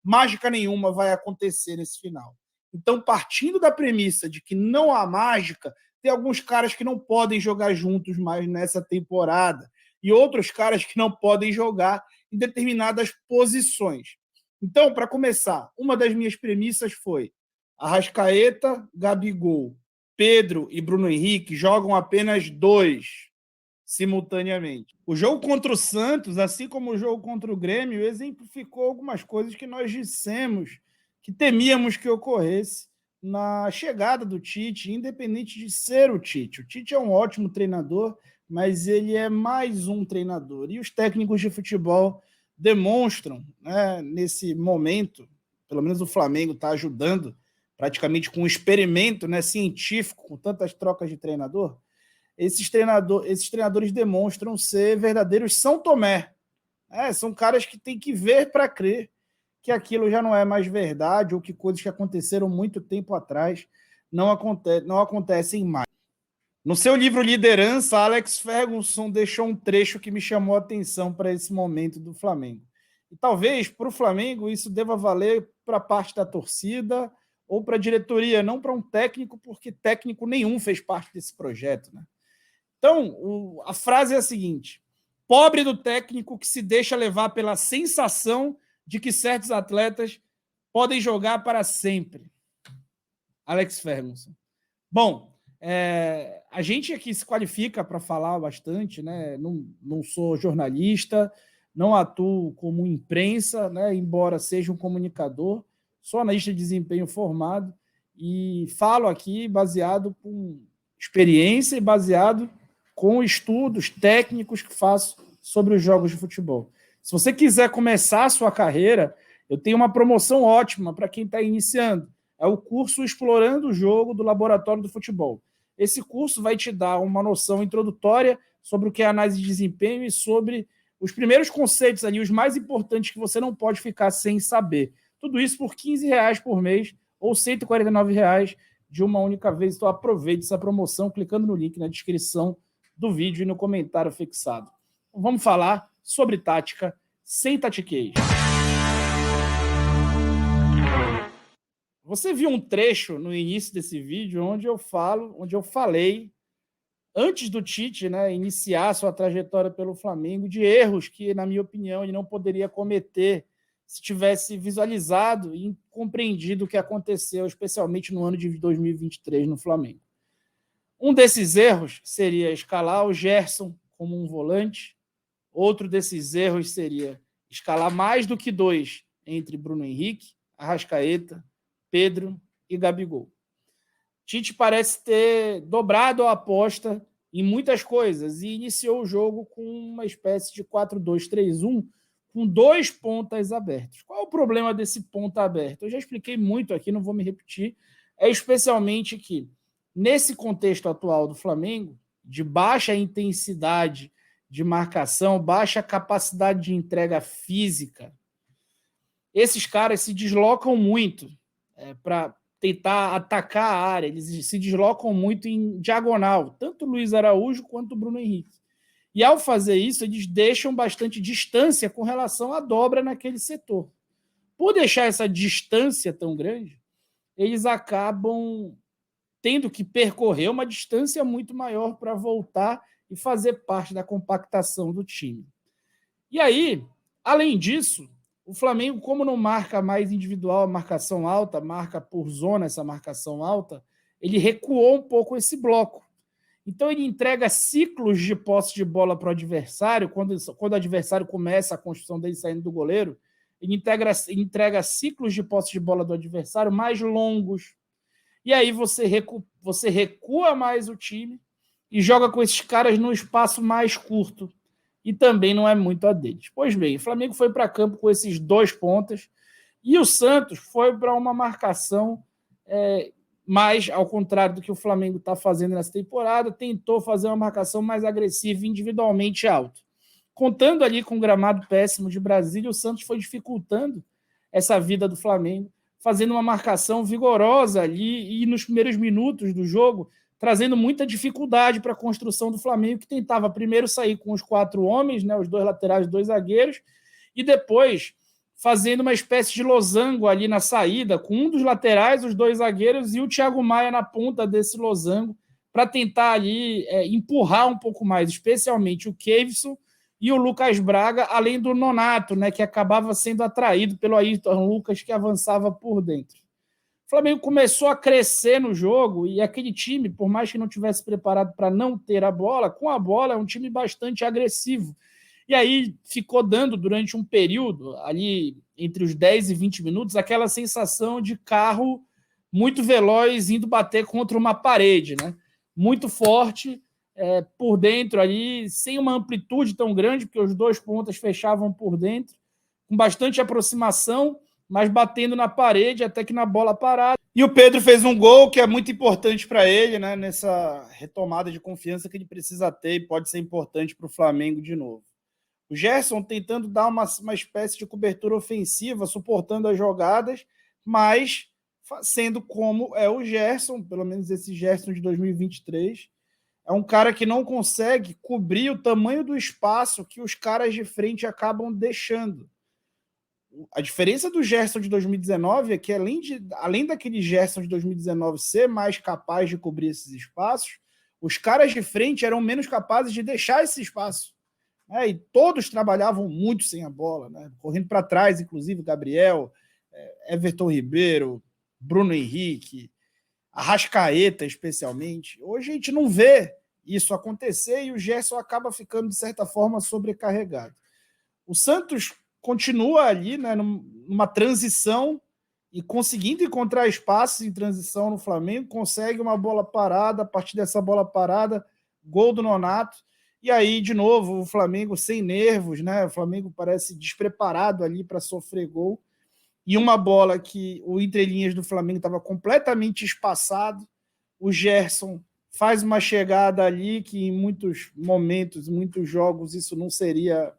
mágica nenhuma vai acontecer nesse final. Então, partindo da premissa de que não há mágica, tem alguns caras que não podem jogar juntos mais nessa temporada e outros caras que não podem jogar em determinadas posições. Então, para começar, uma das minhas premissas foi Arrascaeta, Gabigol, Pedro e Bruno Henrique jogam apenas 2 simultaneamente. O jogo contra o Santos, assim como o jogo contra o Grêmio, exemplificou algumas coisas que nós dissemos que temíamos que ocorresse na chegada do Tite, independente de ser o Tite. O Tite é um ótimo treinador, mas ele é mais um treinador. E os técnicos de futebol demonstram, né, nesse momento, pelo menos o Flamengo está ajudando, praticamente com um experimento, né, científico, com tantas trocas de treinador, esses treinadores demonstram ser verdadeiros São Tomé. São caras que têm que ver para crer que aquilo já não é mais verdade ou que coisas que aconteceram muito tempo atrás não acontecem mais. No seu livro Liderança, Alex Ferguson deixou um trecho que me chamou a atenção para esse momento do Flamengo. E talvez para o Flamengo isso deva valer para parte da torcida ou para a diretoria, não para um técnico, porque técnico nenhum fez parte desse projeto, né? Então, a frase é a seguinte: pobre do técnico que se deixa levar pela sensação de que certos atletas podem jogar para sempre. Alex Ferguson. Bom, a gente aqui se qualifica para falar bastante, né? Não sou jornalista, não atuo como imprensa, né? Embora seja um comunicador, sou analista de desempenho formado e falo aqui baseado com experiência e baseado com estudos técnicos que faço sobre os jogos de futebol. Se você quiser começar a sua carreira, eu tenho uma promoção ótima para quem está iniciando. É o curso Explorando o Jogo do Laboratório do Futebol. Esse curso vai te dar uma noção introdutória sobre o que é análise de desempenho e sobre os primeiros conceitos ali, os mais importantes que você não pode ficar sem saber. Tudo isso por R$15 por mês ou R$149 de uma única vez. Então aproveite essa promoção clicando no link na descrição do vídeo e no comentário fixado. Vamos falar sobre tática sem tatiquejo. Você viu um trecho no início desse vídeo onde eu falei, antes do Tite, né, iniciar sua trajetória pelo Flamengo, de erros que, na minha opinião, ele não poderia cometer se tivesse visualizado e compreendido o que aconteceu, especialmente no ano de 2023 no Flamengo. Um desses erros seria escalar o Gerson como um volante. Outro desses erros seria escalar mais do que 2 entre Bruno Henrique, Arrascaeta, Pedro e Gabigol. Tite parece ter dobrado a aposta em muitas coisas e iniciou o jogo com uma espécie de 4-2-3-1 com 2 pontas abertos. Qual é o problema desse ponta aberto? Eu já expliquei muito aqui, não vou me repetir. É especialmente que, nesse contexto atual do Flamengo, de baixa intensidade de marcação, baixa capacidade de entrega física, esses caras se deslocam muito para tentar atacar a área, eles se deslocam muito em diagonal, tanto o Luiz Araújo quanto o Bruno Henrique. E ao fazer isso, eles deixam bastante distância com relação à dobra naquele setor. Por deixar essa distância tão grande, eles acabam tendo que percorrer uma distância muito maior para voltar e fazer parte da compactação do time. E aí, além disso, o Flamengo, como não marca mais individual a marcação alta, marca por zona essa marcação alta, ele recuou um pouco esse bloco. Então ele entrega ciclos de posse de bola para o adversário, quando o adversário começa a construção dele saindo do goleiro, ele entrega ciclos de posse de bola do adversário mais longos. E aí você recua mais o time e joga com esses caras num espaço mais curto. E também não é muito a deles. Pois bem, o Flamengo foi para campo com esses 2 pontas e o Santos foi para uma marcação mais ao contrário do que o Flamengo está fazendo nessa temporada, tentou fazer uma marcação mais agressiva individualmente alto. Contando ali com o gramado péssimo de Brasília, o Santos foi dificultando essa vida do Flamengo, fazendo uma marcação vigorosa ali e nos primeiros minutos do jogo, trazendo muita dificuldade para a construção do Flamengo, que tentava primeiro sair com os 4 homens, né, os 2 laterais, 2 zagueiros, e depois fazendo uma espécie de losango ali na saída, com um dos laterais, os dois zagueiros e o Thiago Maia na ponta desse losango, para tentar ali empurrar um pouco mais, especialmente o Keivson e o Lucas Braga, além do Nonato, né, que acabava sendo atraído pelo Ayrton Lucas, que avançava por dentro. O Flamengo começou a crescer no jogo e aquele time, por mais que não tivesse preparado para não ter a bola, com a bola é um time bastante agressivo. E aí ficou dando durante um período, ali entre os 10 e 20 minutos, aquela sensação de carro muito veloz indo bater contra uma parede, né? Muito forte, por dentro ali, sem uma amplitude tão grande, porque os dois pontas fechavam por dentro, com bastante aproximação, mas batendo na parede até que na bola parada. E o Pedro fez um gol que é muito importante para ele, né? Nessa retomada de confiança que ele precisa ter e pode ser importante para o Flamengo de novo. O Gerson tentando dar uma espécie de cobertura ofensiva, suportando as jogadas, mas sendo como é o Gerson, pelo menos esse Gerson de 2023, é um cara que não consegue cobrir o tamanho do espaço que os caras de frente acabam deixando. A diferença do Gerson de 2019 é que, além daquele Gerson de 2019 ser mais capaz de cobrir esses espaços, os caras de frente eram menos capazes de deixar esse espaço. E todos trabalhavam muito sem a bola, né? Correndo para trás, inclusive Gabriel, Everton Ribeiro, Bruno Henrique, Arrascaeta especialmente. Hoje a gente não vê isso acontecer e o Gerson acaba ficando, de certa forma, sobrecarregado. O Santos continua ali, né, numa transição e conseguindo encontrar espaços em transição no Flamengo, consegue uma bola parada, a partir dessa bola parada, gol do Nonato. E aí, de novo, o Flamengo sem nervos, né? O Flamengo parece despreparado ali para sofrer gol. E uma bola que o entrelinhas do Flamengo estava completamente espaçado. O Gerson faz uma chegada ali que em muitos momentos, muitos jogos, isso não seria,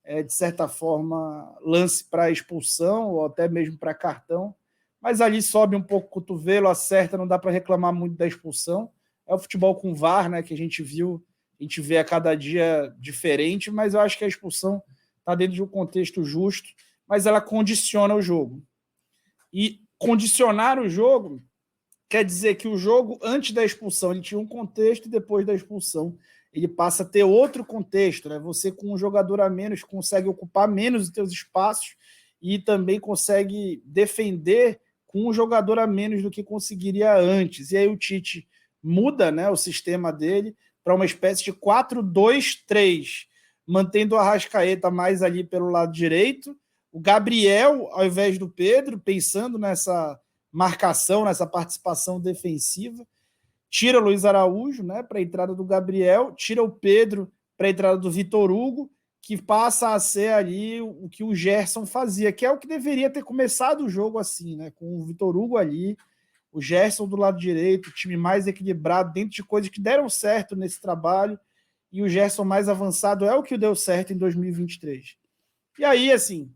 de certa forma, lance para expulsão ou até mesmo para cartão. Mas ali sobe um pouco o cotovelo, acerta, não dá para reclamar muito da expulsão. É o futebol com VAR, né, que a gente vê a cada dia diferente, mas eu acho que a expulsão está dentro de um contexto justo, mas ela condiciona o jogo. E condicionar o jogo quer dizer que o jogo, antes da expulsão, ele tinha um contexto e depois da expulsão ele passa a ter outro contexto. Né? Você, com um jogador a menos, consegue ocupar menos os seus espaços e também consegue defender com um jogador a menos do que conseguiria antes. E aí o Tite muda, né, o sistema dele para uma espécie de 4-2-3, mantendo o Arrascaeta mais ali pelo lado direito, o Gabriel ao invés do Pedro, pensando nessa marcação, nessa participação defensiva, tira o Luiz Araújo, né, para a entrada do Gabriel, tira o Pedro para a entrada do Vitor Hugo, que passa a ser ali o que o Gerson fazia, que é o que deveria ter começado o jogo assim, né, com o Vitor Hugo ali, o Gerson do lado direito, o time mais equilibrado, dentro de coisas que deram certo nesse trabalho, e o Gerson mais avançado é o que deu certo em 2023. E aí, assim,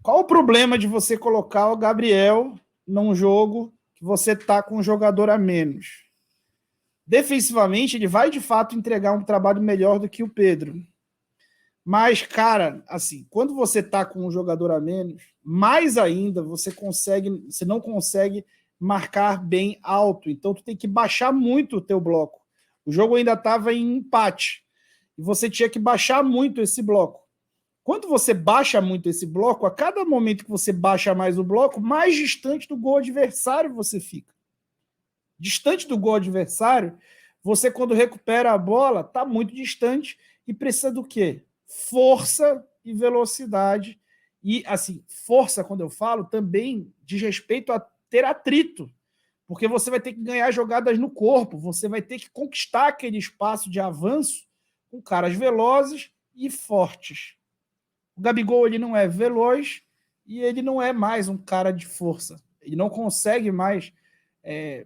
qual o problema de você colocar o Gabriel num jogo que você está com um jogador a menos? Defensivamente, ele vai, de fato, entregar um trabalho melhor do que o Pedro. Mas, cara, assim, quando você está com um jogador a menos, mais ainda você não consegue marcar bem alto. Então, tu tem que baixar muito o teu bloco. O jogo ainda estava em empate. E você tinha que baixar muito esse bloco. Quando você baixa muito esse bloco, a cada momento que você baixa mais o bloco, mais distante do gol adversário você fica. Distante do gol adversário, você, quando recupera a bola, está muito distante e precisa do quê? Força e velocidade. E, assim, força, quando eu falo, também diz respeito a ter atrito, porque você vai ter que ganhar jogadas no corpo, você vai ter que conquistar aquele espaço de avanço com caras velozes e fortes. O Gabigol, ele não é veloz e ele não é mais um cara de força. Ele não consegue mais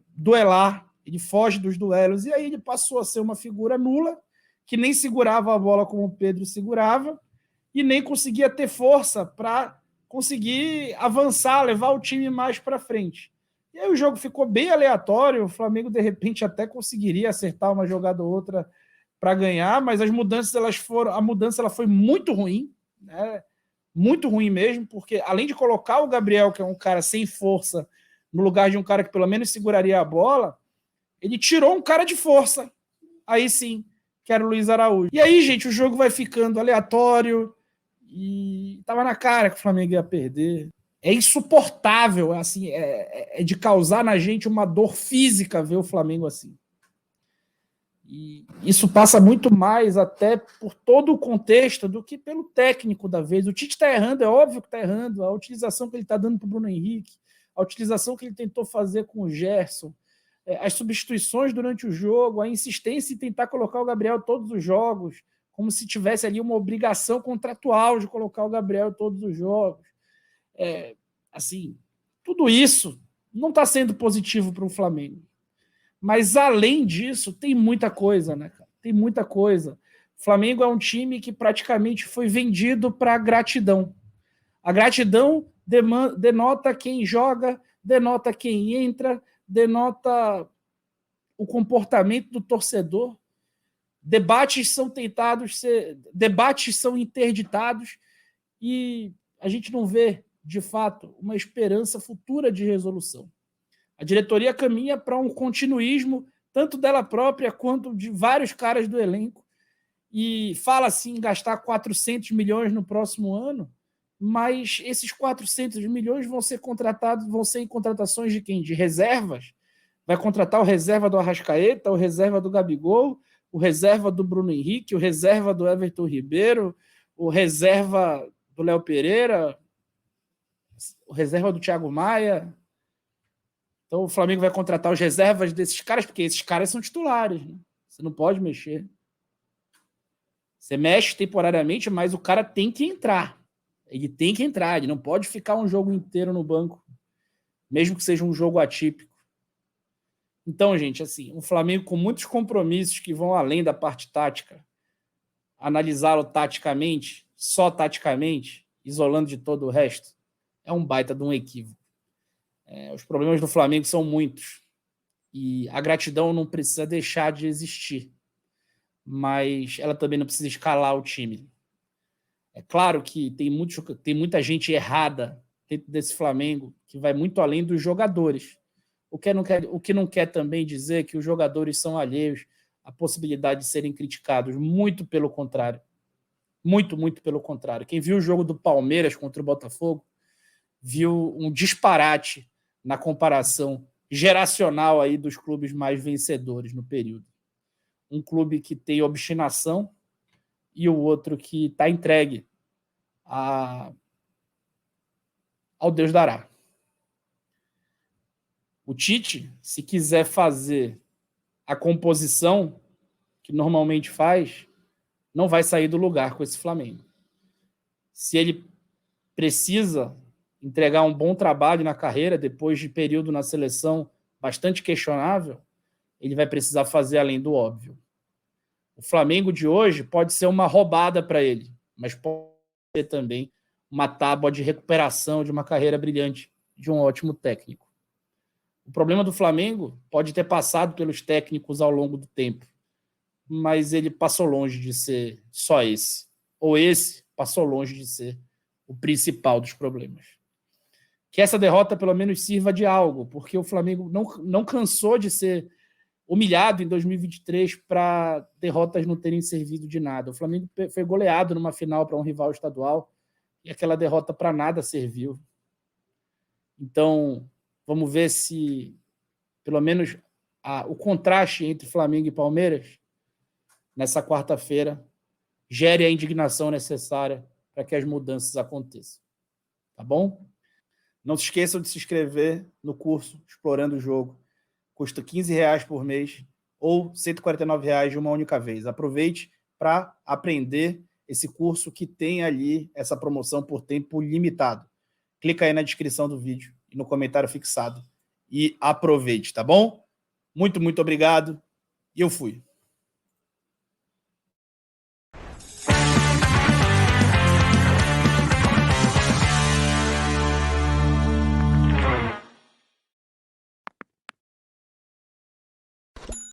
duelar, ele foge dos duelos, e aí ele passou a ser uma figura nula, que nem segurava a bola como o Pedro segurava, e nem conseguia ter força para conseguir avançar, levar o time mais para frente. E aí o jogo ficou bem aleatório, o Flamengo, de repente, até conseguiria acertar uma jogada ou outra para ganhar, mas a mudança ela foi muito ruim, né? muito ruim mesmo, porque além de colocar o Gabriel, que é um cara sem força, no lugar de um cara que pelo menos seguraria a bola, ele tirou um cara de força. Aí sim, que era o Luiz Araújo. E aí, gente, o jogo vai ficando aleatório e tava na cara que o Flamengo ia perder. É insuportável, assim, é de causar na gente uma dor física ver o Flamengo assim. E isso passa muito mais até por todo o contexto do que pelo técnico da vez. O Tite está errando, é óbvio que está errando. A utilização que ele está dando para o Bruno Henrique, a utilização que ele tentou fazer com o Gerson, as substituições durante o jogo, a insistência em tentar colocar o Gabriel todos os jogos, como se tivesse ali uma obrigação contratual de colocar o Gabriel todos os jogos. Assim, tudo isso não está sendo positivo para o Flamengo. Mas, além disso, tem muita coisa, né, cara? Tem muita coisa. O Flamengo é um time que praticamente foi vendido para gratidão. A gratidão denota quem joga, denota quem entra, denota o comportamento do torcedor. Debates são interditados e a gente não vê, de fato, uma esperança futura de resolução. A diretoria caminha para um continuismo, tanto dela própria quanto de vários caras do elenco, e fala assim em gastar 400 milhões no próximo ano, mas esses 400 milhões vão ser em contratações de quem? De reservas? Vai contratar o reserva do Arrascaeta, o reserva do Gabigol, o reserva do Bruno Henrique, o reserva do Everton Ribeiro, o reserva do Léo Pereira, o reserva do Thiago Maia. Então o Flamengo vai contratar os reservas desses caras, porque esses caras são titulares, né? Você não pode mexer. Você mexe temporariamente, mas o cara tem que entrar. Ele tem que entrar, ele não pode ficar um jogo inteiro no banco, mesmo que seja um jogo atípico. Então, gente, assim, um Flamengo com muitos compromissos que vão além da parte tática, analisá-lo taticamente, só taticamente, isolando de todo o resto, é um baita de um equívoco. Os problemas do Flamengo são muitos e a gratidão não precisa deixar de existir, mas ela também não precisa escalar o time. É claro que tem muita gente errada dentro desse Flamengo que vai muito além dos jogadores. O que não quer também dizer que os jogadores são alheios à possibilidade de serem criticados. Muito pelo contrário. Muito, muito pelo contrário. Quem viu o jogo do Palmeiras contra o Botafogo viu um disparate na comparação geracional aí dos clubes mais vencedores no período. Um clube que tem obstinação e o outro que está entregue ao Deus dará. O Tite, se quiser fazer a composição que normalmente faz, não vai sair do lugar com esse Flamengo. Se ele precisa entregar um bom trabalho na carreira, depois de período na seleção bastante questionável, ele vai precisar fazer além do óbvio. O Flamengo de hoje pode ser uma roubada para ele, mas pode ser também uma tábua de recuperação de uma carreira brilhante de um ótimo técnico. O problema do Flamengo pode ter passado pelos técnicos ao longo do tempo, mas ele passou longe de ser só esse. Ou esse passou longe de ser o principal dos problemas. Que essa derrota pelo menos sirva de algo, porque o Flamengo não cansou de ser humilhado em 2023 para derrotas não terem servido de nada. O Flamengo foi goleado numa final para um rival estadual e aquela derrota para nada serviu. Então, vamos ver se, pelo menos, o contraste entre Flamengo e Palmeiras, nessa quarta-feira, gere a indignação necessária para que as mudanças aconteçam. Tá bom? Não se esqueçam de se inscrever no curso Explorando o Jogo. Custa R$15 por mês ou R$149 de uma única vez. Aproveite para aprender esse curso que tem ali essa promoção por tempo limitado. Clica aí na descrição do vídeo e no comentário fixado e aproveite, tá bom? Muito, muito obrigado e eu fui.